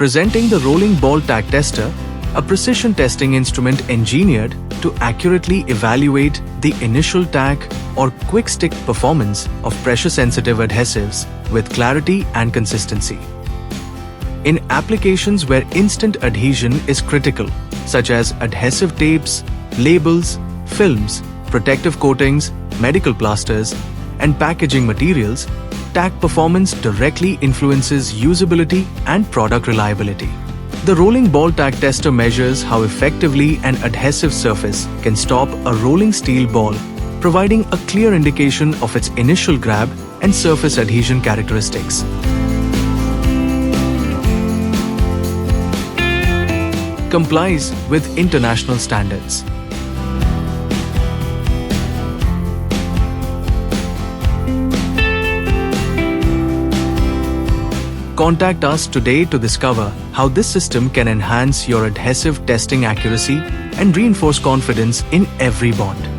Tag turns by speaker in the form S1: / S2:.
S1: Presenting the Rolling Ball Tack Tester, a precision testing instrument engineered to accurately evaluate the initial tack or quick stick performance of pressure-sensitive adhesives with clarity and consistency. In applications where instant adhesion is critical, such as adhesive tapes, labels, films, protective coatings, medical plasters, and packaging materials, tack performance directly influences usability and product reliability. The Rolling Ball Tack Tester measures how effectively an adhesive surface can stop a rolling steel ball, providing a clear indication of its initial grab and surface adhesion characteristics. Complies with international standards. Contact us today to discover how this system can enhance your adhesive testing accuracy and reinforce confidence in every bond.